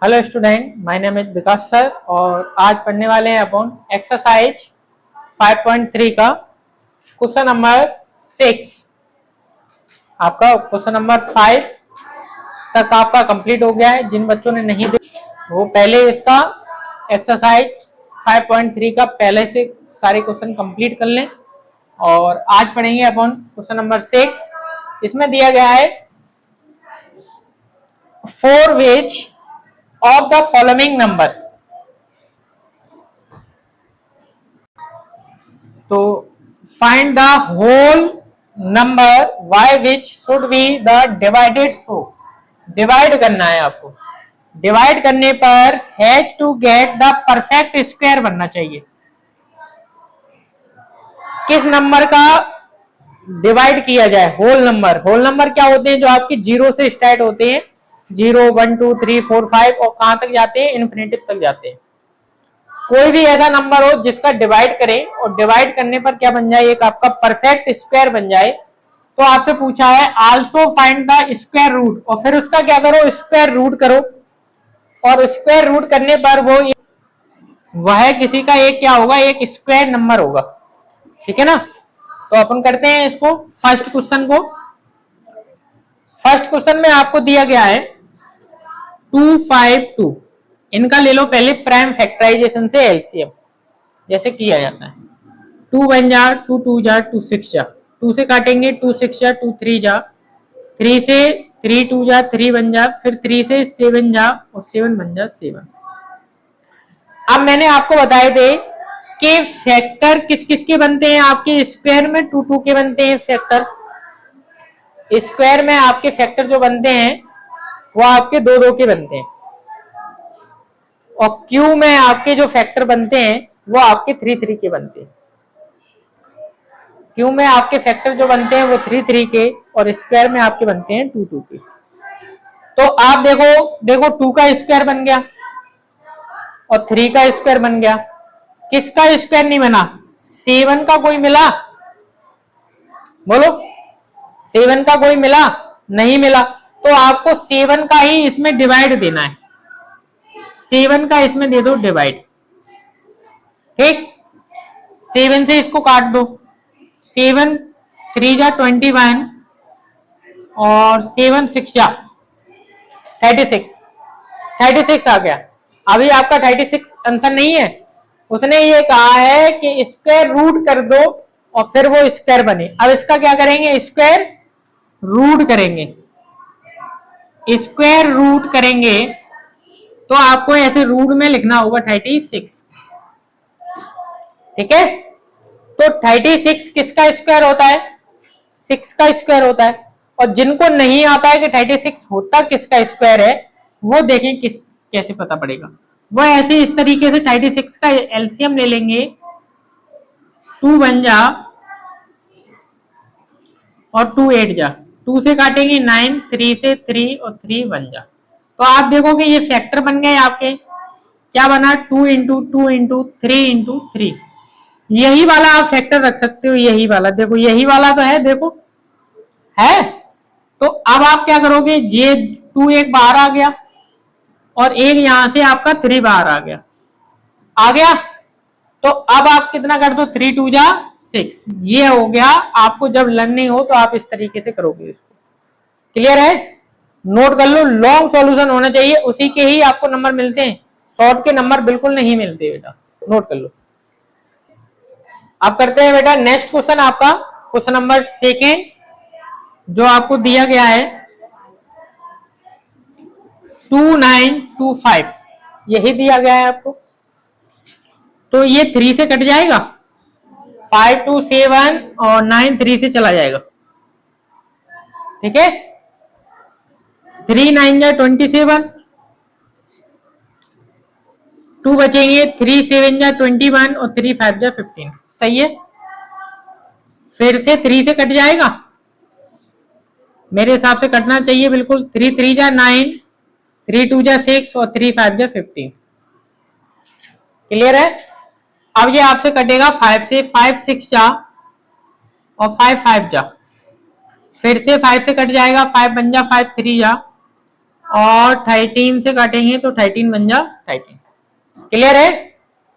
Hello student, my name is Vikas sir और आज पढ़ने वाले हैं अपन एक्सरसाइज 5.3 का क्वेश्चन नंबर 6। आपका क्वेश्चन नंबर 5 तक आपका कंप्लीट हो गया है। जिन बच्चों ने नहीं देखा वो पहले इसका एक्सरसाइज 5.3 का पहले से सारे क्वेश्चन कंप्लीट कर लें। और आज पढ़ेंगे अपन क्वेश्चन नंबर 6। इसमें दिया गया है 4 veg of the following number। तो find the whole number y which should be the divided so divide करना है आपको। डिवाइड करने पर has to get the perfect square बनना चाहिए। किस नंबर का डिवाइड किया जाए? Whole number. होल नंबर क्या होते हैं? जो आपके जीरो से स्टार्ट होते हैं, 0 1 2 3 4 5 और कहां तक जाते हैं? इन्फिनिटिव तक जाते हैं। कोई भी ऐसा नंबर हो जिसका डिवाइड करें और डिवाइड करने पर क्या बन जाए? एक आपका परफेक्ट स्क्वायर बन जाए। तो आपसे पूछा है also find the square root, और फिर उसका क्या करो? स्क्वायर रूट करो। और स्क्वायर रूट करने पर वह किसी का एक क्या होगा? एक स्क्वायर नंबर होगा। ठीक है ना? तो अपन करते हैं इसको फर्स्ट क्वेश्चन को। फर्स्ट क्वेश्चन में आपको दिया गया है 252। इनका ले लो पहले प्राइम फैक्टराइजेशन से एलसीएम, जैसे किया जाता है। 2 1 जा, 2 2 जा, 2 6 जा, 2 से काटेंगे 2 6 जा, 2 3 जा, 3 से 3 2 जा, 3 1 जा, फिर 3 से 7 जा और 7 बन जा 7। अब मैंने आपको बताए थे कि फैक्टर किस किस के बनते हैं? आपके स्क्वायर में 2 2 के बनते हैं फैक्टर। स्क्वायर में आपके फैक्टर जो बनते हैं वो आपके 2 2 के बनते हैं। और क्यू में आपके जो फैक्टर बनते हैं वो आपके 3 3 के बनते हैं। क्यू में आपके फैक्टर जो बनते हैं वो 3 3 के और स्क्वायर में आपके बनते हैं 2 2 के। तो आप देखो 2 का स्क्वायर बन गया और 3 का स्क्वायर बन गया। किसका स्क्वायर नहीं बना? 7 का कोई मिला? बोलो, 7 का कोई मिला? नहीं मिला। तो आपको 7 का ही इसमें डिवाइड देना है। 7 का इसमें दे दो डिवाइड। ठीक, 7 से इसको काट दो। 7 3 जा 21 और 7 6 जा 36 आ गया। अभी आपका 36 आंसर नहीं है। उसने ये कहा है कि स्क्वायर रूट कर दो और फिर वो स्क्वायर बने। अब इसका क्या करेंगे? स्क्वायर रूट करेंगे। स्क्वायर रूट करेंगे तो आपको ऐसे रूट में लिखना होगा 36। ठीक है? तो 36 किसका स्क्वायर होता है? 6 का स्क्वायर होता है। और जिनको नहीं आता है कि 36 होता किसका स्क्वायर है, वो देखें कैसे पता पड़ेगा। वो ऐसे इस तरीके से 36 का एलसीएम ले लेंगे। 2 1 जा और 2 8 जा, 2 से काटेंगे 9, 3 से 3 और 3 1 जा। तो आप देखोगे ये फैक्टर बन गए आपके। क्या बना? 2 इंटू 2 इंटू 3 इंटू 3। यही वाला आप फैक्टर रख सकते हो। यही वाला देखो, यही वाला तो है, देखो है। तो अब आप क्या करोगे? ये 2 एक बाहर आ गया और एक यहां से आपका 3 बाहर आ गया। तो अब आप कितना कर दो? 3 2 जा 6। ये हो गया। आपको जब लर्निंग हो तो आप इस तरीके से करोगे इसको। क्लियर है? नोट कर लो, लॉन्ग सॉल्यूशन होना चाहिए, उसी के ही आपको नंबर मिलते हैं। शॉर्ट के नंबर बिल्कुल नहीं मिलते बेटा, नोट कर लो। अब करते हैं बेटा नेक्स्ट क्वेश्चन, आपका क्वेश्चन नंबर 2 जो आपको दिया गया है 2925। यही दिया गया है आपको। तो ये 3 से कट जाएगा, 5 2 7 और 9 3 से चला जाएगा। ठीक है? 3 9 जा 27, 2 बचेंगे, 3 7 जा 21 और 3 5 जा 15। सही है? फिर से 3 से कट जाएगा, मेरे हिसाब से कटना चाहिए बिल्कुल। 3 3 जा 9, 3 2 जा 6 और 3 5 जा 15। क्लियर है? अब ये आपसे कटेगा 5 से, 5 6 जा और 5 5 जा। फिर से 5 से कट जाएगा, 5 1 जा 5 3 जा और 13 से काटेंगे तो 13 बन जा 13। क्लियर है।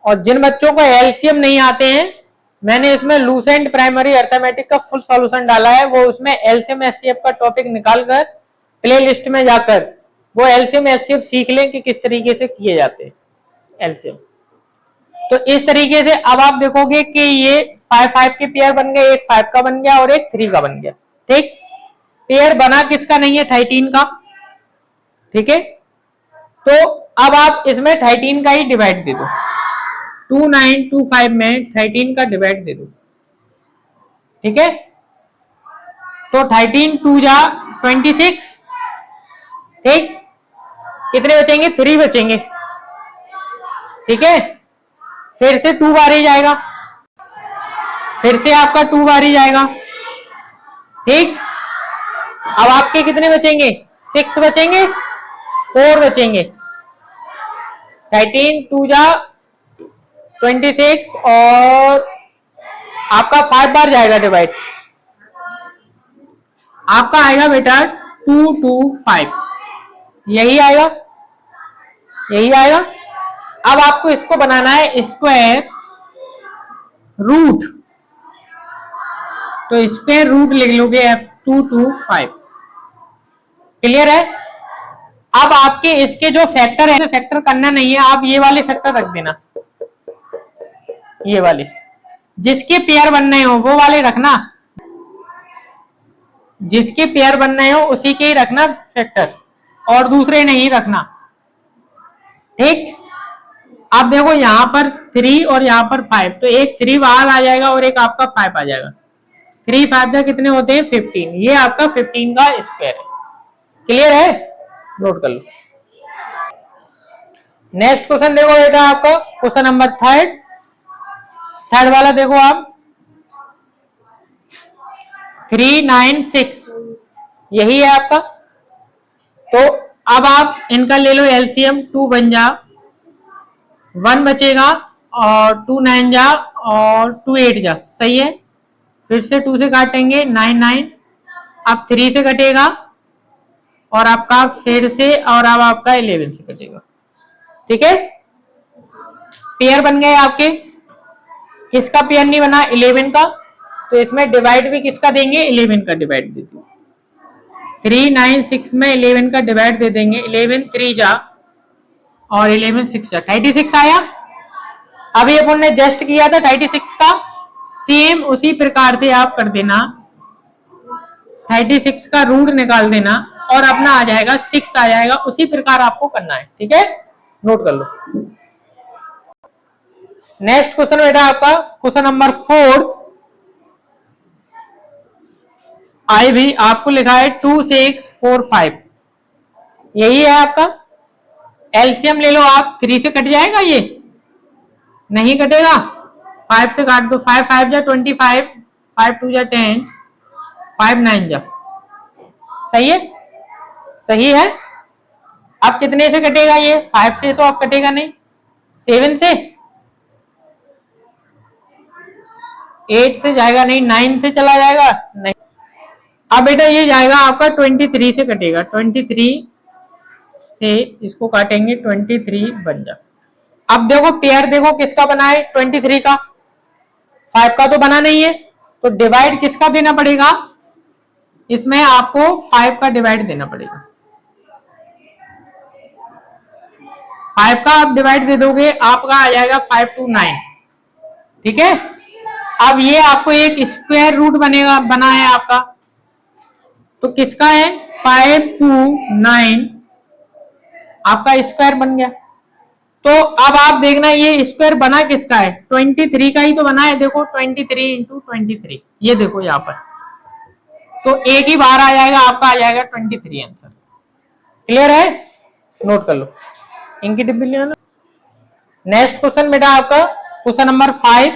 और जिन बच्चों को एलसीएम नहीं आते हैं, मैंने इसमें लूसेंट प्राइमरी अर्थमेटिक का फुल सॉल्यूशन डाला है, वो उसमें एलसीएम एचसीएफ का टॉपिक निकालकर प्ले लिस्ट में जाकर वो एलसीएम एचसीएफ सीख लें कि किस तरीके से किए जाते हैं एलसीएम। तो इस तरीके से अब आप देखोगे कि ये 5-5 के पेयर बन गए, एक 5 का बन गया और एक 3 का बन गया। ठीक, पेयर बना किसका नहीं है, 13 का। ठीक है, तो अब आप इसमें 13 का ही डिवाइड दे दो, 2 9 2 5 में 13 का डिवाइड दे दो। ठीक है, तो 13 2 जा 26। ठीक, कितने बचेंगे, 3 बचेंगे। ठीक है, फिर से 2 बार ही जाएगा, फिर से आपका 2 बार ही जाएगा। ठीक, अब आपके कितने बचेंगे, 6 बचेंगे, 4 बचेंगे। 13 2 जा 26 और आपका 5 बार जाएगा डिवाइड, आपका आएगा बेटा 2 2 5, यही आएगा, यही आएगा। अब आपको इसको बनाना है स्क्वायर रूट, तो स्क्वायर रूट लिख लोगे F225। क्लियर है। अब आपके इसके जो फैक्टर है, फैक्टर करना नहीं है, आप ये वाले फैक्टर रख देना, ये वाले जिसके पेयर बनने हो वो वाले रखना, जिसके पेयर बनने हो उसी के ही रखना फैक्टर, और दूसरे नहीं रखना। ठीक, आप देखो यहां पर 3 और यहां पर 5, तो एक 3 बाहर आ जाएगा और एक आपका 5 आ जाएगा। 3 5 का कितने होते हैं, 15। ये आपका 15 का स्क्वायर है। क्लियर है, नोट कर लो। नेक्स्ट क्वेश्चन देखो बेटा, आपका क्वेश्चन नंबर थर्ड वाला देखो आप, 3 9 6, यही है आपका। तो अब आप इनका ले लो एलसीएम, 2 बन जा, 1 बचेगा और 2 9 जा और 2 8 जा, सही है। फिर से 2 से काटेंगे 9 9, अब 3 से कटेगा और आपका फिर से, और अब आपका 11 से कटेगा। ठीक है, पेयर बन गए आपके। किसका पेयर नहीं बना, 11 का, तो इसमें डिवाइड भी किसका देंगे, 11 का डिवाइड दे दो। 3 9 6 में 11 का डिवाइड दे देंगे, 11 3 जा और 11 6 जा, 36 आया। अभी अपन ने जस्ट किया था 36 का, सेम उसी प्रकार से आप कर देना, 36 का रूट निकाल देना और अपना आ जाएगा 6 आ जाएगा, उसी प्रकार आपको करना है। ठीक है, नोट कर लो। नेक्स्ट क्वेश्चन बेटा आपका क्वेश्चन नंबर 4, आई भी आपको लिखा है 2 6 4 5, यही है आपका। एलसीएम ले लो आप, 3 से कट जाएगा, ये नहीं कटेगा, 5 से काट दो, 5 5 जा 25, 5 2 जा 10, 5 9 जा, सही है, सही है। अब कितने से कटेगा ये, 5 से तो अब कटेगा नहीं, 7 से, 8 से जाएगा नहीं, 9 से चला जाएगा नहीं। अब बेटा ये जाएगा आपका 23 से कटेगा, 23 से इसको काटेंगे, 23 बन जा। अब देखो पेयर देखो किसका बना है, 23 का, 5 का तो बना नहीं है, तो डिवाइड किसका देना पड़ेगा, इसमें आपको 5 का डिवाइड देना पड़ेगा। 5 का आप डिवाइड दे दोगे, आपका आ जाएगा 5 2 9। ठीक है, अब ये आपको एक स्क्वायर रूट बनेगा, बना है आपका, तो किसका है, 5 2 9, आपका स्क्वायर बन गया। तो अब आप देखना ये स्क्वायर बना किसका है, 23 का ही तो बना है। देखो 23 इंटू 23, ये देखो यहाँ पर, तो एक ही बार आ जाएगा, आपका आ जाएगा 23 आंसर। क्लियर है, नोट कर लो, इनकी डिब्बी ले लो। नेक्स्ट क्वेश्चन बेटा आपका क्वेश्चन नंबर 5,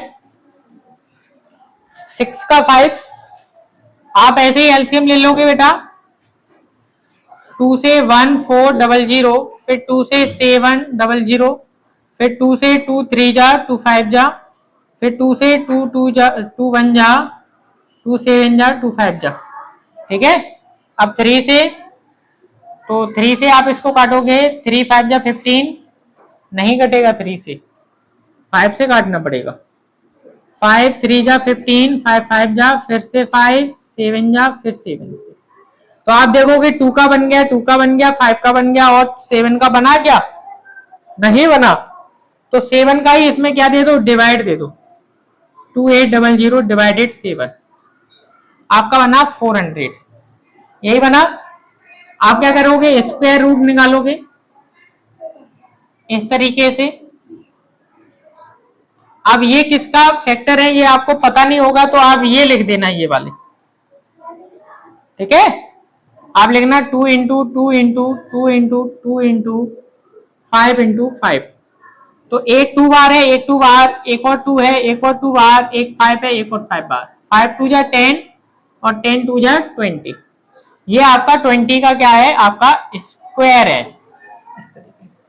6 का 5, आप ऐसे ही एलसीएम ले लोगे बेटा, 2 से 1 4 0 0, फिर 2 से 7 0 0, फिर 2 से 2 3 जा 2 5 जा, फिर 2 से 2 2 जा 2 1 जा 2 7 जा 2 5 जा। ठीक है, अब 3 से तो 3 से आप इसको काटोगे, 3 5 जा 15, नहीं कटेगा 3 से, 5 से काटना पड़ेगा। 5 3 जा 15, 5 5 जा फिर से 5, 7 जा फिर 7 से। तो आप देखोगे 2 का बन गया, 2 का बन गया, 5 का बन गया और 7 का बना क्या? नहीं बना। तो 7 का ही इसमें क्या दे दो? डिवाइड दे दो। 2800 डिवाइडेड 7, आपका बना 400। यही बना। आप क्या करोगे? स्क्वायर रूट निकालोगे इस तरीके से। अब ये किसका फैक्टर है ये आपको पता नहीं होगा, तो आप ये लिख देना, ये वाले, ठीक है। आप लिखना 2 into 2 into 2 into 2 into 5 into 5। तो एक 2 बार है, एक 2 बार, एक और 2 है, एक और 2 बार, एक 5 है, एक और 5 बार। 5 2 जा 10 और 10 2 जा 20। ये आपका 20 का क्या है? आपका स्क्वायर है।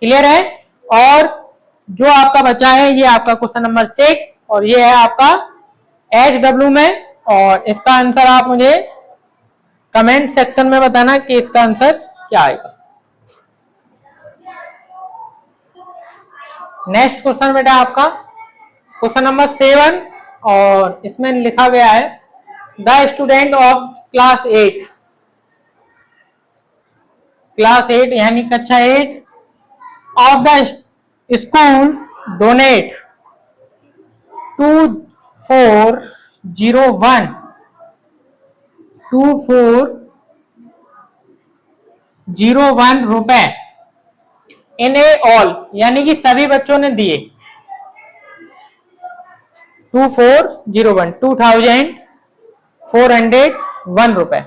क्लियर है? और जो आपका बचा है ये आपका क्वेश्चन नंबर 6, और ये है आपका HW में। और इसका आंसर आप मुझे कमेंट सेक्शन में बताना कि इसका आंसर क्या आएगा। नेक्स्ट क्वेश्चन बेटा आपका क्वेश्चन नंबर 7, और इसमें लिखा गया है द स्टूडेंट ऑफ क्लास 8 यानी कक्षा 8 ऑफ द स्कूल डोनेट 2401 रुपए इन ए ऑल, यानी कि सभी बच्चों ने दिए 2401 रुपए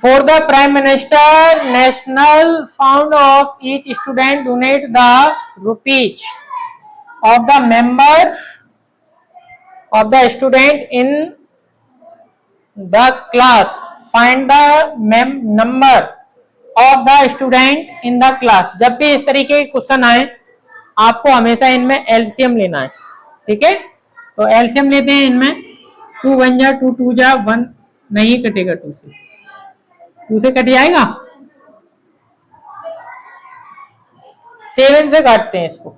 for the prime minister national fund of each student donate the rupees of the member of the student in the class, find the number of the student in the class। जब भी इस तरीके के क्वेश्चन आए आपको हमेशा इनमें LCM लेना है, ठीक है। तो एलसीएम लेते हैं इनमें, 2 1 जा 2 2 जा 1, नहीं कटेगा 2 से, 2 से कट जाएगा। 7 से काटते हैं इसको,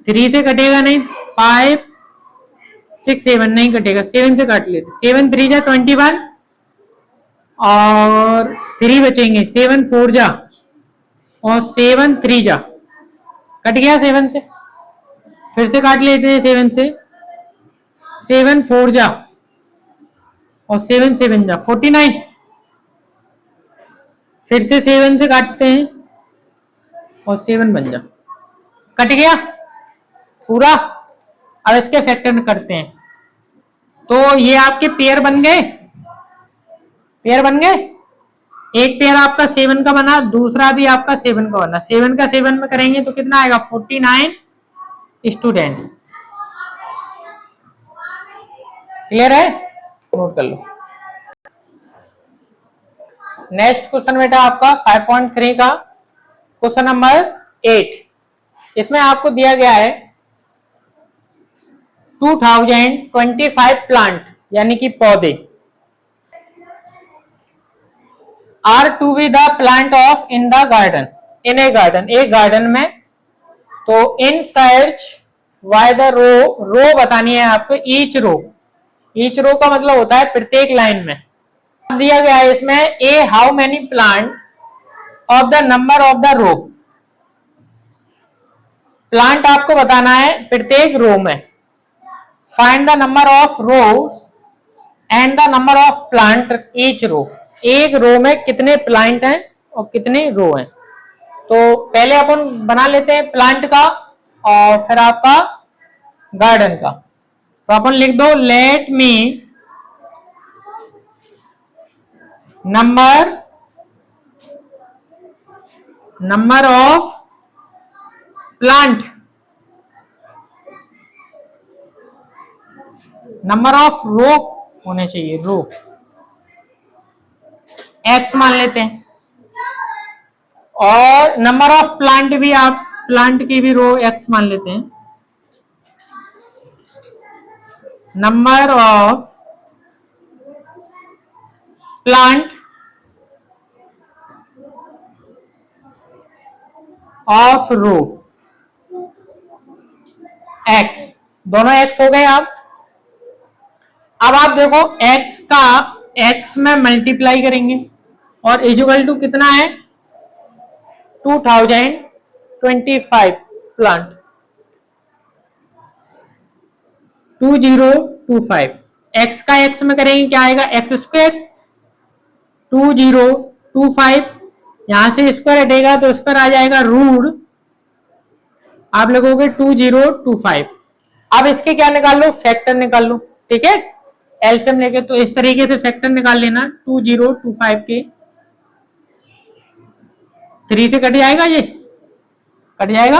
3 से कटेगा नहीं, 5 6 7 नहीं कटेगा, 7 से काट लेते। 7 3 जा 21 और 3 बचेंगे, 7 4 जा और 7 3 जा, कट गया 7 से। फिर से काट लेते हैं 7 से, 7 4 जा और 7 7 जा 49। फिर से 7 से काटते हैं और 7 बन जा, कट गया पूरा। अब इसके फैक्टर करते हैं, तो ये आपके पेयर बन गए, पेयर बन गए। एक पेयर आपका 7 का बना, दूसरा भी आपका 7 का बना। 7 का 7 में करेंगे तो कितना आएगा? 49 स्टूडेंट। क्लियर है? नोट कर लो। नेक्स्ट क्वेश्चन बेटा आपका 5.3 का क्वेश्चन नंबर 8। इसमें आपको दिया गया है 2025 प्लांट यानी कि पौधे are to be the plant of in the garden, in a garden, एक गार्डन में। तो in search why the row बतानी है आपको, ईच रो। ईच रो का मतलब होता है प्रत्येक लाइन में। दिया गया है इसमें a how many plant of the number of the row, plant आपको बताना है प्रत्येक रो में। Find the number of rows and the number of plant each row, एक रो में कितने प्लांट हैं और कितने रो हैं। तो पहले अपन बना लेते हैं प्लांट का और फिर आपका गार्डन का। तो अपन लिख दो let me number of plant, number of row होने चाहिए, रो एक्स मान लेते हैं, और नंबर ऑफ प्लांट भी आप प्लांट की भी रो एक्स मान लेते हैं। Number of plant of row x, दोनों x हो गए। अब आप देखो x का x में मल्टीप्लाई करेंगे और इक्वल टू कितना है 2025 प्लांट 2025। x का x में करेंगे क्या आएगा एक्स स्क्वायर 2025, यहां से स्क्वायर हटेगा तो इस पर आ जाएगा रूट, आप लगोगे 2025। अब इसके क्या निकाल लो फैक्टर निकाल लो, ठीक है एलसीएम लेके। तो इस तरीके से फैक्टर निकाल लेना 2025 के 3 से कट जाएगा, ये कट जाएगा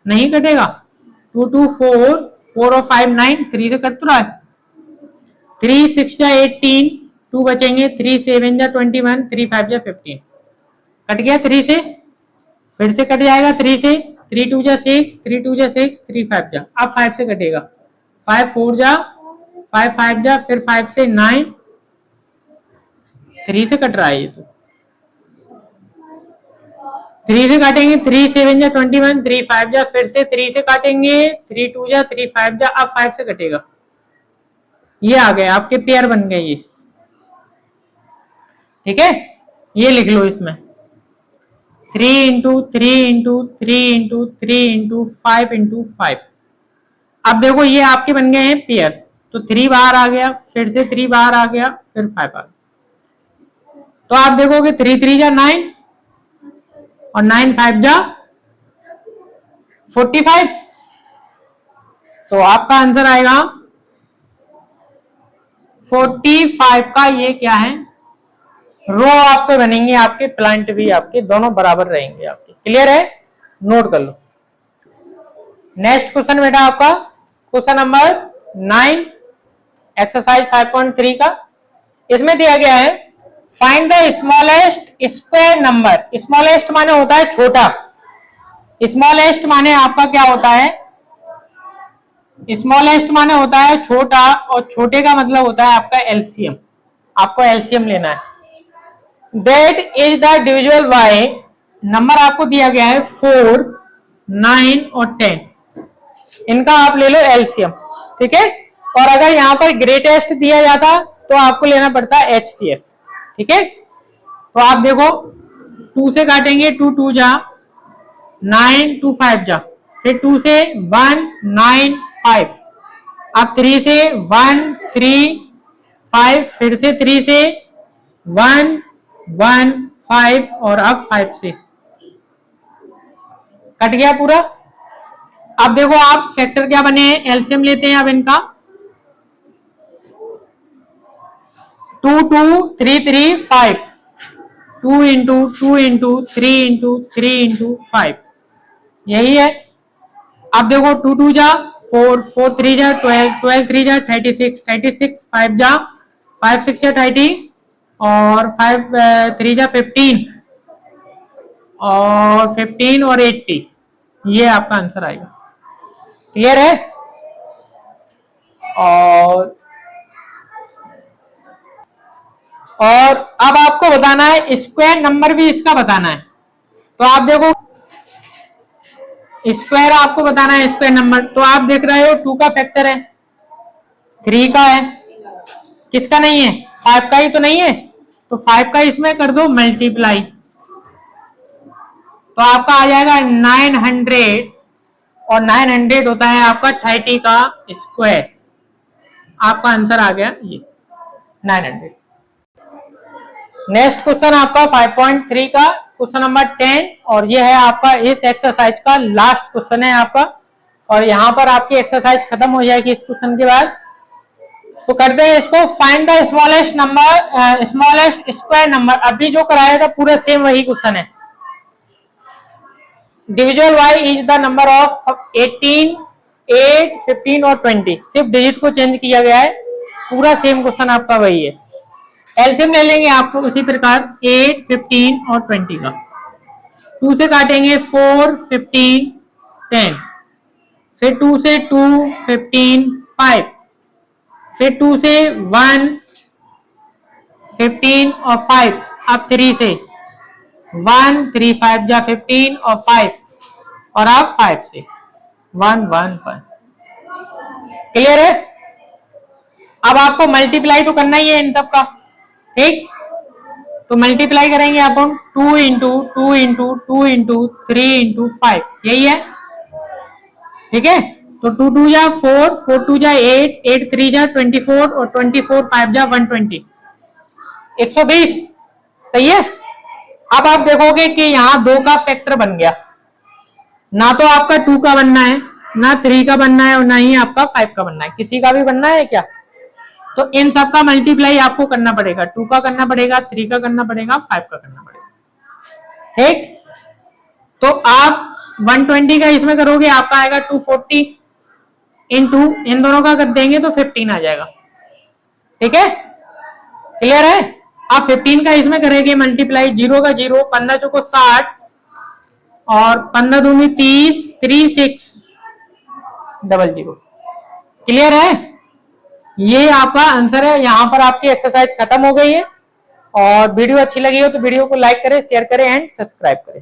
नहीं कटेगा 224 4 और 5 9 3 से कट तो रहा है 3 6 जा 18 2 बचेंगे 3 7 जा 21 3 5 जा 15 कट गया 3 से, फिर से कट जाएगा 3 से 3 2 जा 6 3 2 जा 6 3 5 जा, अब 5 से कटेगा 5 4 जा 5 5 जा, फिर 5 से 9 3 से कट रहा है ये तो 3 से काटेंगे 3 7 जा 21 3 5 जा, फिर से 3 से काटेंगे 3 2 जा 3 5 जा, अब 5 से कटेगा, ये आ गए आपके पेयर बन गए ये, ठीक है ये लिख लो इसमें 3 into 3 into 3 into 3 into 5 into 5। अब देखो ये आपके बन गए हैं पेयर, तो 3 बाहर आ गया, फिर से 3 बाहर आ गया, फिर 5 आ गया, तो आप देखोगे 3 3 जा 9 और 9 5 जा 45, तो आपका आंसर आएगा 45 का। ये क्या है रो आपके बनेंगे, आपके प्लांट भी आपके दोनों बराबर रहेंगे आपके, क्लियर है नोट कर लो। नेक्स्ट क्वेश्चन बेटा आपका क्वेश्चन नंबर 9 एक्सरसाइज 5.3 का, इसमें दिया गया है find the smallest square number. Smallest माने होता है छोटा, स्मॉलेस्ट माने आपका क्या होता है स्मॉलेस्ट माने होता है छोटा, और छोटे का मतलब होता है आपका एलसीएम, आपको एलसीएम लेना है। That is the divisible by, number आपको दिया गया है 4 9 और 10, इनका आप ले लो एलसीएम, ठीक है। और अगर यहाँ पर ग्रेटेस्ट दिया जाता तो आपको लेना पड़ता है एचसीएफ, ठीक है। तो आप देखो 2 से काटेंगे 2 2 जा 9 2 5 जा, फिर 2 से 1 9 5, अब 3 से 1 3 5, फिर से 3 से 1 1 5, और अब 5 से कट गया पूरा। अब देखो आप फैक्टर क्या बने हैं, एलसीएम लेते हैं अब इनका 2 2 3 3 5, 2 इंटू 2 इंटू 3 इंटू 3 इंटू 5, यही है। अब देखो 2 2 जा 4 4 3 जा 12 12 3 जा 36 36 5 जा 5 6 जा 30, और 5 3 जा 15, और 15 और 80, ये आपका आंसर आएगा, क्लियर है। और अब आपको बताना है स्क्वायर नंबर भी इसका बताना है, तो आप देखो स्क्वायर आपको बताना है स्क्वायर नंबर, तो आप देख रहे हो 2 का फैक्टर है 3 का है, किसका नहीं है 5 का ही तो नहीं है, तो 5 का इसमें कर दो मल्टीप्लाई, तो आपका आ जाएगा 900, और 900 होता है आपका 30 का स्क्वायर, आपका आंसर आ गया ये 900। नेक्स्ट क्वेश्चन आपका 5.3 का क्वेश्चन नंबर 10, और ये है आपका इस एक्सरसाइज का लास्ट क्वेश्चन है आपका, और यहाँ पर आपकी एक्सरसाइज खत्म हो जाएगी इस क्वेश्चन के बाद। तो करते हैं इसको find the smallest number smallest square number. अभी जो कराया था पूरा सेम वही क्वेश्चन है। Divisible by is the number of 18 8 15 और 20, सिर्फ डिजिट को चेंज किया गया है, पूरा सेम क्वेश्चन आपका वही है। एलसीएम ले लेंगे आपको उसी प्रकार 8 15 और 20 का, 2 से काटेंगे 4 15 10, फिर 2 से 2 15 5, फिर 2 से 1 15 और 5, अब 3 से 1 3 5 जा 15 और 5 और आप 5 से 1 1 1। क्लियर है? अब आपको मल्टीप्लाई तो करना ही है इन सब का, ठीक? तो मल्टीप्लाई करेंगे अपन 2 इंटू 2 इंटू 2 इंटू 3 इंटू 5, यही है, ठीक है? तो 2 2 जा 4, 4 2 जा 8, 8 3 जा 24 और 24 5 जा 120, 120। सही है? अब आप देखोगे कि यहाँ 2 का फैक्टर बन गया, ना तो आपका 2 का बनना है, ना 3 का बनना है और ना ही आपका 5 का बनना है। किसी का भी बनना है क्या? तो इन सब का मल्टीप्लाई आपको करना पड़ेगा, 2 का करना पड़ेगा, 3 का करना पड़ेगा, 5 का करना पड़ेगा, ठीक? तो आप 120 का इसमें करोगे, आपका आएगा 240 इंटू इन दोनों का कर देंगे तो 15 आ जाएगा, ठीक है? क्लियर है? आप 15 का इसमें करेंगे मल्टीप्लाई, 0 का 0, 15 चौको 60 और 15 दूनी 30, 3600। क्लियर है? ये आपका आंसर है। यहां पर आपकी एक्सरसाइज खत्म हो गई है। और वीडियो अच्छी लगी हो तो वीडियो को लाइक करें, शेयर करें एंड सब्सक्राइब करें।